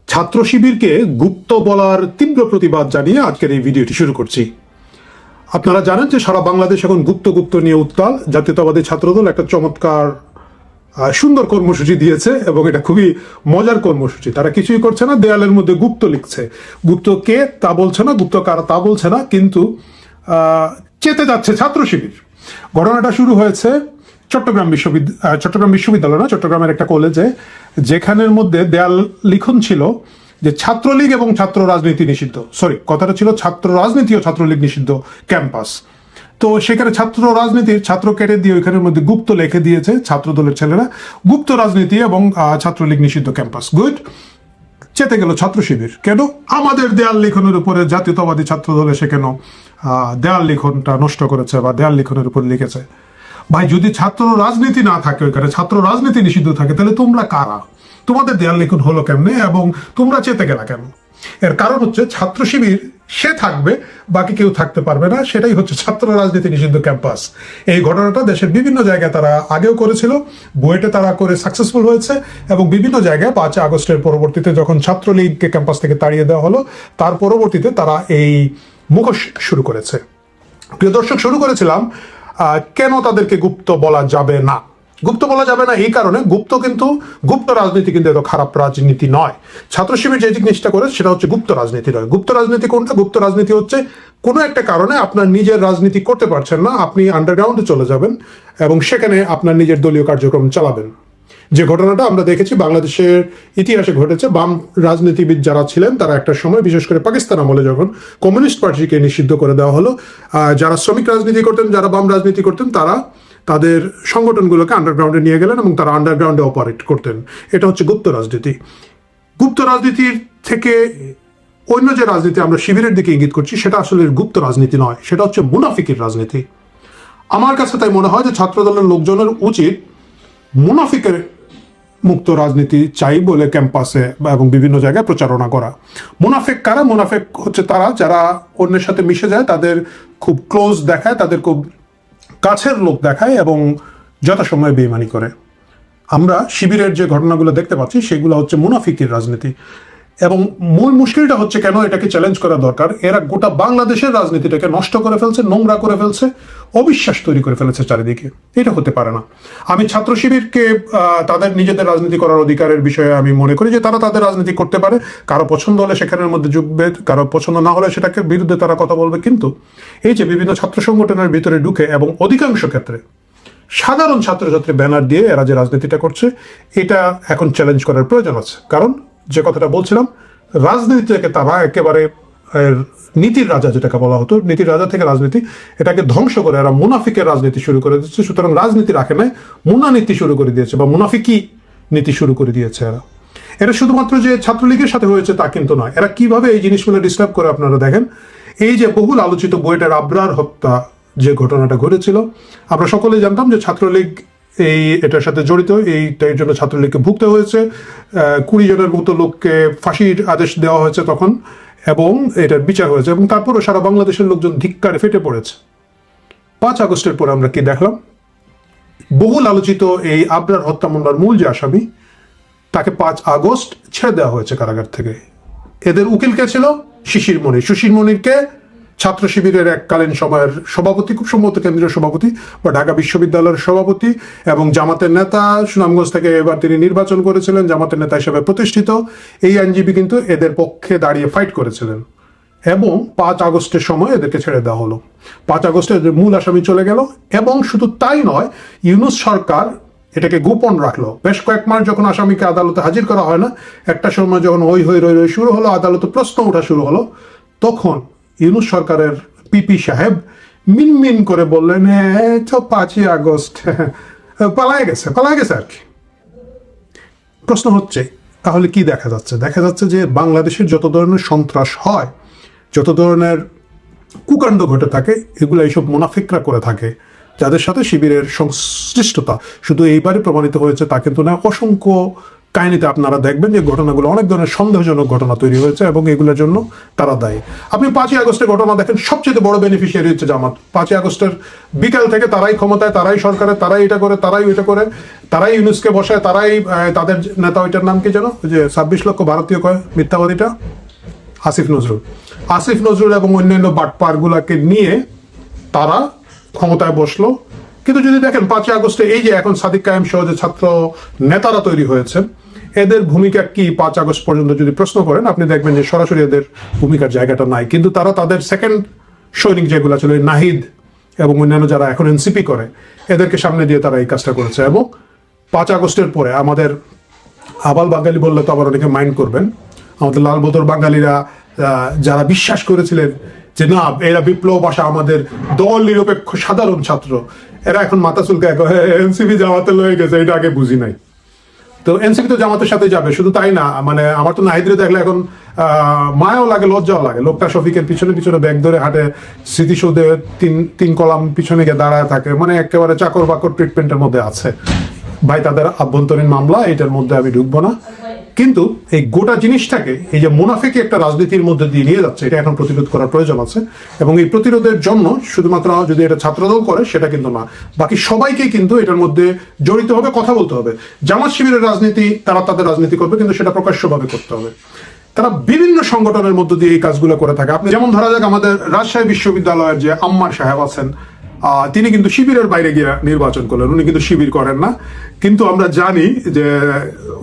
ছাত্র শিবিরকে গুপ্ত বলার তীব্র প্রতিবাদ জানিয়ে আজকের এই ভিডিওটি শুরু করছি। আপনারা জানেন যে সারা বাংলাদেশ এখন গুপ্ত গুপ্ত নিয়ে উত্তাল। জাতীয়তাবাদী ছাত্রদল একটা চমৎকার সুন্দর কর্মসূচি দিয়েছে এবং এটা খুবই মজার কর্মসূচি। তারা কিছুই করছে না, দেয়ালের মধ্যে গুপ্ত লিখছে। গুপ্ত কে তা বলছে না, গুপ্ত কারা তা বলছে না, কিন্তু চেতে যাচ্ছে ছাত্র শিবির। ঘটনাটা শুরু হয়েছে চট্টগ্রাম বিশ্ববিদ্যালয় না, চট্টগ্রামের একটা কলেজে, যেখানের মধ্যে দেয়াল লিখন ছিল যে ছাত্রলীগ এবং ছাত্র রাজনীতি নিষিদ্ধ। কথাটা ছিল ছাত্র রাজনীতি ও ছাত্রলীগ নিষিদ্ধ ক্যাম্পাস। তো সেখানে ছাত্র রাজনীতির ছাত্র কেটে দিয়ে ওইখানের মধ্যে গুপ্ত লিখে দিয়েছে ছাত্র দলের ছেলেরা, গুপ্ত রাজনীতি এবং ছাত্রলীগ নিষিদ্ধ ক্যাম্পাস। গুড। চেতে গেল ছাত্র শিবির। কেন? আমাদের দেয়াল লিখনের উপরে জাতীয়তাবাদী ছাত্র দল এসে কেন দেয়াল লিখনটা নষ্ট করেছে বা দেয়াল লিখনের উপর লিখেছে? ভাই, যদি ছাত্র রাজনীতি না থাকে ওইখানে, ছাত্র রাজনীতি নিষিদ্ধ থাকে, তাহলে তোমরা কারা? তোমাদের দেয়াল লিখন হলো কেমনে এবং তোমরা চেতে গেলা কেন? এর কারণ হচ্ছে ছাত্র শিবির সে থাকবে, বাকি কেউ থাকতে পারবে না। সেটাই হচ্ছে ছাত্র রাজনীতি নিষিদ্ধ ক্যাম্পাস। এই ঘটনাটা দেশের বিভিন্ন জায়গায় তারা আগেও করেছিল, বুয়েটে তারা করে সাকসেসফুল হয়েছে, এবং বিভিন্ন জায়গায় 5 আগস্টের পরবর্তীতে যখন ছাত্রলীগকে ক্যাম্পাস থেকে তাড়িয়ে দেওয়া হলো, তার পরবর্তীতে তারা এই মুখোশ শুরু করেছে। প্রিয় দর্শক, শুরু করেছিলাম কেন তাদেরকে গুপ্ত বলা যাবে না। গুপ্ত বলা যাবে না এই কারণে, গুপ্ত রাজনীতি কিন্তু এত খারাপ রাজনীতি নয়। ছাত্র শিবির যে জিনিসটা করে সেটা হচ্ছে গুপ্ত রাজনীতি নয়। গুপ্ত রাজনীতি কোনটা? গুপ্ত রাজনীতি হচ্ছে কোনো একটা কারণে আপনার নিজের রাজনীতি করতে পারছেন না, আপনি আন্ডারগ্রাউন্ডে চলে যাবেন এবং সেখানে আপনার নিজের দলীয় কার্যক্রম চালাবেন। যে ঘটনাটা আমরা দেখেছি বাংলাদেশের ইতিহাসে ঘটেছে। বাম রাজনীতিবিদ যারা ছিলেন তারা একটা সময়, বিশেষ করে পাকিস্তান আমলে যখন কমিউনিস্ট পার্টিকে নিষিদ্ধ করে দেওয়া হলো, যারা শ্রমিক রাজনীতি করতেন, যারা বাম রাজনীতি করতেন, তারা তাদের সংগঠনগুলোকে আন্ডারগ্রাউন্ডে নিয়ে গেলেন এবং তারা আন্ডারগ্রাউন্ডে অপারেট করতেন। এটা হচ্ছে গুপ্ত রাজনীতি। গুপ্ত রাজনীতির থেকে অন্য যে রাজনীতি আমরা শিবিরের দিকে ইঙ্গিত করছি, সেটা আসলে গুপ্ত রাজনীতি নয়, সেটা হচ্ছে মুনাফিকের রাজনীতি। আমার কাছে তাই মনে হয় যে ছাত্রদলের লোকজনের উচিত মুনাফিকের মুক্ত রাজনীতি চাই বলে ক্যাম্পাসে এবং বিভিন্ন জায়গায় প্রচারণা করা। মুনাফিক কারা? মুনাফিক হচ্ছে তারা যারা অন্যের সাথে মিশে যায়, তাদের খুব ক্লোজ দেখায়, তাদের খুব কাছের লোক দেখায় এবং যথাসময়ে বেইমানি করে। আমরা শিবিরের যে ঘটনাগুলো দেখতে পাচ্ছি সেগুলো হচ্ছে মুনাফিকের রাজনীতি। এবং মূল মুশকিলটা হচ্ছে কেন এটাকে চ্যালেঞ্জ করা দরকার, এরা গোটা বাংলাদেশের রাজনীতিটাকে নষ্ট করে ফেলছে, নোংরা করে ফেলছে, অবিশ্বাস তৈরি করে ফেলেছে চারিদিকে। এটা হতে পারে না। আমি ছাত্র শিবিরকে তাদের নিজেদের রাজনীতি করার অধিকারের বিষয়ে আমি মনে করি যে তারা তাদের রাজনীতি করতে পারে। কারো পছন্দ হলে সেখানের মধ্যে যুগবে, কারো পছন্দ না হলে সেটাকে বিরুদ্ধে তারা কথা বলবে। কিন্তু এই যে বিভিন্ন ছাত্র সংগঠনের ভিতরে ঢুকে এবং অধিকাংশ ক্ষেত্রে সাধারণ ছাত্রছাত্রী ব্যানার দিয়ে এরা যে রাজনীতিটা করছে, এটা এখন চ্যালেঞ্জ করার প্রয়োজন আছে। কারণ যে কথাটা বলছিলাম, রাজনীতিটাকে তারা একেবারে নীতির রাজা, যেটাকে বলা হতো নীতির রাজা থেকে রাজনীতি, এটাকে ধ্বংস করে এরা মুনাফিকের রাজনীতি শুরু করে দিচ্ছে। সুতরাং রাজনীতি রাখে নাই, মুনানীতি শুরু করে দিয়েছে বা মুনাফিকি নীতি শুরু করে দিয়েছে এরা। এটা শুধুমাত্র যে ছাত্রলীগের সাথে হয়েছে তা কিন্তু নয়। এরা কিভাবে এই জিনিসগুলো ডিস্টার্ব করে আপনারা দেখেন। এই যে বহুল আলোচিত বুয়েটের আবরার হত্যা যে ঘটনাটা ঘটেছিল, আমরা সকলেই জানতাম যে ছাত্রলীগ এটার সাথে জড়িত, এইটার জন্য ছাত্রলীগকে ভুগতে হয়েছে। 20 জনের মতো লোককে ফাঁসির আদেশ দেওয়া হয়েছে তখন, এবং এটার বিচার হয়েছে, এবং তারপরও সারা বাংলাদেশের লোকজন ধিক্কারে ফেটে পড়েছে। 5 আগস্টের পরে আমরা কি দেখলাম? বহুল আলোচিত এই আবরার হত্যা মামলার মূল যে আসামি, তাকে 5 আগস্ট ছেড়ে দেওয়া হয়েছে কারাগার থেকে। এদের উকিল কে ছিল? শিশির মনির। শিশির মনিরকে ছাত্র শিবিরের এককালীন সময়ের সভাপতি, খুব সম্ভবত কেন্দ্রীয় সভাপতি বা ঢাকা বিশ্ববিদ্যালয়ের সভাপতি এবং জামাতের নেতা, সুনামগঞ্জ থেকে এবার তিনি নির্বাচন করেছিলেন, জামাতের নেতা হিসেবে প্রতিষ্ঠিত। এই আইনজীবী কিন্তু এদের পক্ষে দাঁড়িয়ে ফাইট করেছিলেন এবং 5 আগস্টের সময় এদেরকে ছেড়ে দেওয়া হলো। 5 আগস্টে এদের মূল আসামি চলে গেল। এবং শুধু তাই নয়, ইউনূস সরকার এটাকে গোপন রাখলো। বেশ কয়েক মাস যখন আসামিকে আদালতে হাজির করা হয় না, একটা সময় যখন হই শুরু হলো, আদালতে প্রশ্ন ওঠা শুরু হলো, তখন ইউনূস সরকারের পিপি সাহেব মিনমিন করে বললেন, হ্যাঁ 5 আগস্ট পালায় গেছে আর কি। প্রশ্ন হচ্ছে তাহলে কি দেখা যাচ্ছে? দেখা যাচ্ছে যে বাংলাদেশের যত ধরনের সন্ত্রাস হয়, যত ধরনের কুকাণ্ড ঘটে থাকে, এগুলো এইসব মুনাফিকরা করে থাকে, যাদের সাথে শিবিরের সংশ্লিষ্টতা শুধু এইবারে প্রমাণিত হয়েছে তা কিন্তু না। অসংখ্য কাহিনীতে আপনারা দেখবেন যে ঘটনাগুলো অনেক ধরনের সন্দেহজনক ঘটনা তৈরি হয়েছে এবং এগুলোর জন্য তারা দায়ী। আপনি 5ই আগস্টের ঘটনা দেখেন, সবচেয়ে বড় বেনিফিশিয়ারি হচ্ছে জামাত। 5ই আগস্টের বিকাল থেকে তারাই ক্ষমতায়, তারাই সরকারে, তারাই এটা করে, তারাই ওইটা করে, তারাই ইউনুসকে বসায়, তারাই তাদের নেতা, ওইটার নাম কি যেন, যে 26 লক্ষ ভারতীয় কয় মিথ্যাবাদীটা, আসিফ নজরুল এবং অন্যান্য বাটপারগুলাকে নিয়ে তারা ক্ষমতায় বসলো। কিন্তু যদি দেখেন 5ই আগস্টে এই যে এখন সাদিক কায়েম সহ যে ছাত্র নেতারা তৈরি হয়েছে, এদের ভূমিকা কি 5 আগস্ট পর্যন্ত যদি প্রশ্ন করেন, আপনি দেখবেন যে সরাসরি এদের ভূমিকার জায়গাটা নাই। কিন্তু তারা তাদের সেকেন্ড সৈনিক যেগুলো ছিল, নাহিদ এবং অন্যান্য যারা এখন এনসিপি করে, এদেরকে সামনে দিয়ে তারা এই কাজটা করেছে। এবং 5 আগস্টের পরে আমাদের আবাল বাঙালি বললে তো আবার অনেকে মাইন্ড করবেন, আমাদের লাল বদর বাঙালিরা যারা বিশ্বাস করেছিলেন যে না এরা বিপ্লব আসা আমাদের দল নিরপেক্ষ সাধারণ ছাত্র, এরা এখন মাথা চুলকায় এনসিপি জামাতে লয়ে গেছে, এটা আগে বুঝি নাই। তো এনসিপি তো জামাতের সাথে যাবে, শুধু তাই না, মানে আমার তো নাহিদরে দেখলে এখন মায়াও লাগে, লজ্জাও লাগে। লোকটা শফিকের পিছনে পিছনে ব্যাগ ধরে হাঁটে, স্মৃতিসৌধে তিন কলাম পিছনে গিয়ে দাঁড়ায় থাকে, মানে একেবারে চাকর বাকর ট্রিটমেন্টের মধ্যে আছে। ভাই তাদের আভ্যন্তরীণ মামলা, এটার মধ্যে আমি ঢুকবো না। কিন্তু এই গোটা জিনিসটাকে এই যে মুনাফিকি একটা রাজনীতির মধ্যে দিয়ে নিয়ে যাচ্ছে, এটা এখন প্রতিরোধ করার প্রয়োজন আছে। এবং এই প্রতিরোধের জন্য শুধুমাত্র যদি এটা ছাত্রদল করে সেটা কিন্তু না, বাকি সবাইকে কিন্তু এটার মধ্যে জড়িত হবে, কথা বলতে হবে। জামাত শিবিরের রাজনীতি তারা তাদের রাজনীতি করবে, কিন্তু সেটা প্রকাশ্যভাবে করতে হবে। তারা বিভিন্ন সংগঠনের মধ্য দিয়ে এই কাজগুলো করে থাকে। আপনি যেমন ধরা যাক আমাদের রাজশাহী বিশ্ববিদ্যালয়ের যে আম্মার সাহেব আছেন, তিনি কিন্তু শিবিরের বাইরে গিয়ে নির্বাচন করলেন, উনি কিন্তু শিবির করেন না। কিন্তু আমরা জানি যে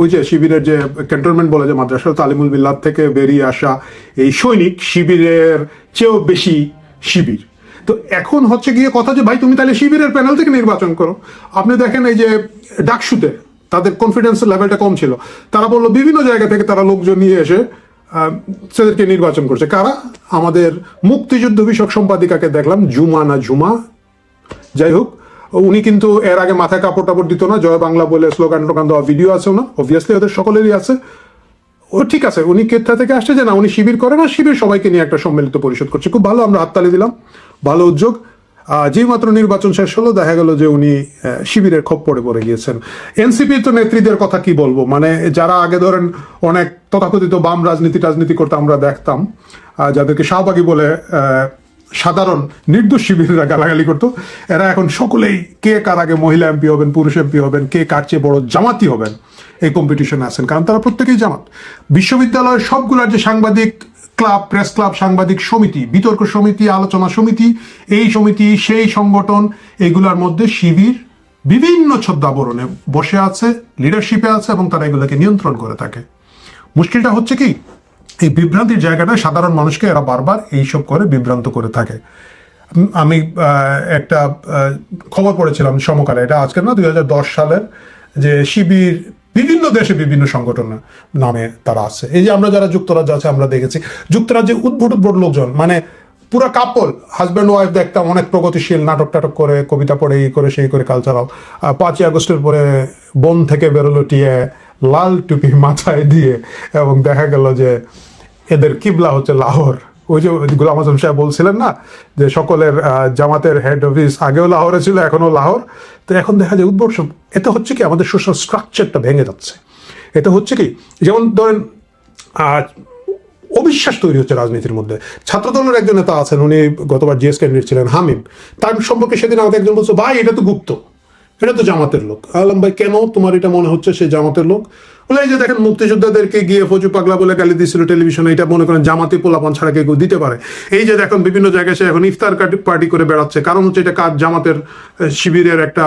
ওই যে শিবিরের যে ক্যান্টনমেন্ট বলে যে মাদ্রাসা তালিমুল বিল্লাত থেকে বেরিয়ে আসা এই সৈনিক শিবিরের চেয়েও বেশি শিবির। তো এখন হচ্ছে গিয়ে কথা যে ভাই তুমি তাহলে শিবিরের প্যানেল থেকে নির্বাচন করো। আপনি দেখেন এই যে ডাকসুতে তাদের কনফিডেন্সের লেভেলটা কম ছিল, তারা বললো বিভিন্ন জায়গা থেকে তারা লোকজন নিয়ে এসে সেদেরকে নির্বাচন করছে। কারা? আমাদের মুক্তিযুদ্ধ বিষয়ক সম্পাদিকাকে দেখলাম, ঝুমা যাই হোক, উনি কিন্তু এর আগে মাথায় কাপড় টাপড় দিত না, জয় বাংলা বলে স্লোগান টোকান দেওয়া ভিডিও আছে না, অবভিয়াসলি ওদের সকলেরই আছে। ও ঠিক আছে, উনি কোথা থেকে আসছে যে না উনি শিবির করে না, শিবির সবাইকে নিয়ে একটা সম্মিলিত পরিষদ করছে, খুব ভালো, আমরা হাততালি দিলাম, ভালো উদ্যোগ। যেই মাত্র নির্বাচন শেষ হলো দেখা গেল যে উনি শিবিরের খপ্পরে পড়ে গিয়েছেন। এনসিপির তো নেত্রীদের কথা কি বলবো, মানে যারা আগে ধরেন অনেক তথাকথিত বাম রাজনীতি করতে আমরা দেখতাম, যাদেরকে শাহবাগী বলে সাধারণ নির্দোষ শিবিররা গালাগালি করতো, এরা এখন সকলেই কে কার আগে মহিলা এমপি হবেন, পুরুষ এমপি হবেন, কে কার চেয়ে বড় জামাতি হবেন, এই কম্পিটিশনে আছেন, কারণ তারা প্রত্যেকেই জামাত। বিশ্ববিদ্যালয়ের সবগুলোর যে সাংবাদিক ক্লাব, প্রেস ক্লাব, সাংবাদিক সমিতি, বিতর্ক সমিতি, আলোচনা সমিতি, এই সমিতি সেই সংগঠন, এগুলোর মধ্যে শিবির বিভিন্ন ছদ্মাবরণে বসে আছে, লিডারশিপে আছে এবং তারা এগুলোকে নিয়ন্ত্রণ করে থাকে। মুশকিলটা হচ্ছে কি, এই বিভ্রান্তির জায়গাটা সাধারণ মানুষকে এরা বারবার এইসব করে বিভ্রান্ত করে থাকে। আমি একটা খবর পড়েছিলাম সমকালে, এটা আজকের না, 2010 সালের, যে শিবির বিভিন্ন দেশে বিভিন্ন সংগঠনের নামে তারা আছে। এই যে আমরা যারা যুক্তরাজ্যে আছে আমরা দেখেছি, যুক্তরাজ্যে উদ্ভট লোকজন, মানে পুরো কাপল হাজব্যান্ড ওয়াইফ দেখতাম, অনেক প্রগতিশীল, নাটক টাটক করে, কবিতা পড়ে, এই করে সেই করে, কালচারাল। 5ই আগস্টের পরে বন থেকে বেরোলো টিয়ে, লাল টুপি মাথায় দিয়ে, এবং দেখা গেল যে এদের কিবলা হচ্ছে লাহোর। ওই যে গোলাম আজম সাহেব বলছিলেন না যে সকলের জামাতের হেড অফিস আগেও লাহোরে ছিল, এখনো লাহোর। তো এখন দেখা যায় উদ্ভট। এতে হচ্ছে কি আমাদের সোশ্যাল স্ট্রাকচারটা ভেঙে যাচ্ছে। এতে হচ্ছে কি, যেমন ধরেন অবিশ্বাস তৈরি হচ্ছে রাজনীতির মধ্যে। ছাত্রদলের একজন নেতা আছেন, উনি গতবার জিএস ক্যান্ডিডেট ছিলেন, হামিম, তার সম্পর্কে সেদিন আমাকে একজন বলছে ভাই এটা তো গুপ্ত, এটা তো জামাতের লোক। আলম ভাই কেন তোমার এটা মনে হচ্ছে সে জামাতের লোক? বলে এই যে দেখেন মুক্তিযোদ্ধাদেরকে গিয়ে ফজু পাগলা বলে গালি দিয়েছিল টেলিভিশনে, এটা মনে করেন জামাতি পোলাপান ছাড়া কেউ দিতে পারে। এই যে দেখুন বিভিন্ন জায়গায় সে এখন ইফতার পার্টি করে বেড়াচ্ছে, কারণ হচ্ছে এটা কাজ জামাতের শিবিরের একটা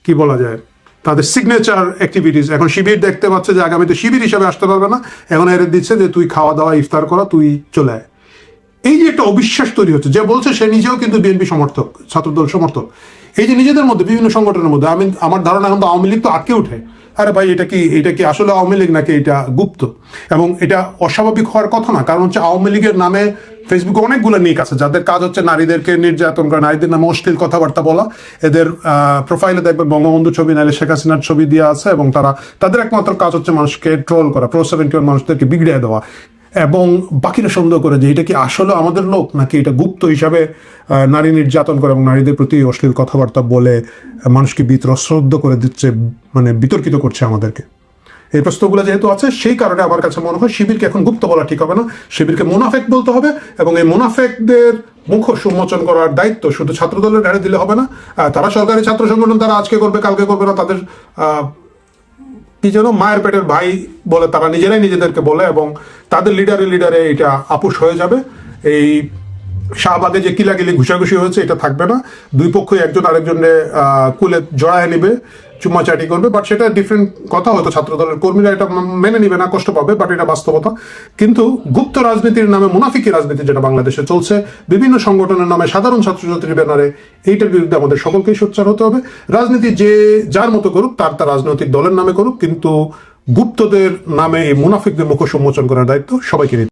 কি বলা যায়, তাদের সিগনেচার অ্যাক্টিভিটিস। এখন শিবির দেখতে পাচ্ছে যে আগামীতে শিবির হিসাবে আসতে পারবে না, এখন এর দিচ্ছে যে তুই খাওয়া দাওয়া ইফতার করা, তুই চলে আয়। এই যে একটা অবিশ্বাস তৈরি হচ্ছে, যে বলছে সে নিজেও কিন্তু বিএনপি সমর্থক, ছাত্রদল সমর্থক। এই যে নিজেদের মধ্যে বিভিন্ন সংগঠনের মধ্যে, আমার ধারণা এখন তো আওয়ামী লীগ তো আটকে উঠে, আরে ভাই এটা কি আসলে আওয়ামী লীগ নাকি এটা গুপ্ত? এবং এটা অস্বাভাবিক হওয়ার কথা না, কারণ হচ্ছে আওয়ামী লীগের নামে ফেসবুকে অনেকগুলো নিক আছে যাদের কাজ হচ্ছে নারীদেরকে নির্যাতন করা, নারীদের নামে অশ্লীল কথাবার্তা বলা। এদের প্রোফাইলে দেখবেন বঙ্গবন্ধু ছবি নাহলে শেখ হাসিনার ছবি দেওয়া আছে, এবং তাদের একমাত্র কাজ হচ্ছে মানুষকে ট্রোল করা, Pro-71 মানুষদেরকে বিগড়িয়ে দেওয়া। এবং বাকিরা সন্দেহ করে যে এটা কি আসলে আমাদের লোক নাকি এটা গুপ্ত হিসাবে নারী নির্যাতন করে এবং নারীদের প্রতি অশ্লীল কথাবার্তা বলে মানুষকে বিতশ্রদ্ধ করে দিচ্ছে, মানে বিতর্কিত করছে আমাদেরকে। এই প্রশ্নগুলো যেহেতু আছে সেই কারণে আমার কাছে মনে হয় শিবিরকে এখন গুপ্ত বলা ঠিক হবে না, শিবিরকে মুনাফেক বলতে হবে। এবং এই মুনাফেকদের মুখোশ উন্মোচন করার দায়িত্ব শুধু ছাত্রদলের ঘাড়ে দিলে হবে না। তারা সরকারি ছাত্র সংগঠন, তারা আজকে করবে কালকে করবে না, তাদের কি যেন মায়ের পেটের ভাই বলে তারা নিজেরাই নিজেদেরকে বলে, এবং তাদের লিডারে এটা আপুস হয়ে যাবে। এই শাহবাগে যে কিলাকিলি ঘুষাঘুষি হয়েছে এটা থাকবে না, দুই পক্ষই একজন আরেকজনের কুলে জড়ায় নিবে, চুম্মাচাটি করবে, বাট সেটা ডিফারেন্ট কথা। হয়তো ছাত্রদলের কর্মীরা এটা মেনে নিবে না, কষ্ট পাবে, বাট এটা বাস্তবতা। কিন্তু গুপ্ত রাজনীতির নামে মুনাফিকি রাজনীতি যেটা বাংলাদেশে চলছে বিভিন্ন সংগঠনের নামে, সাধারণ ছাত্রছাত্রীর ব্যানারে, এইটার বিরুদ্ধে আমাদের সকলকেই সোচ্চার হতে হবে। রাজনীতি যে যার মতো করুক, তার রাজনৈতিক দলের নামে করুক, কিন্তু গুপ্তদের নামে এই মুনাফিকদের মুখোশ উন্মোচন করার দায়িত্ব সবাইকে নিতে হবে।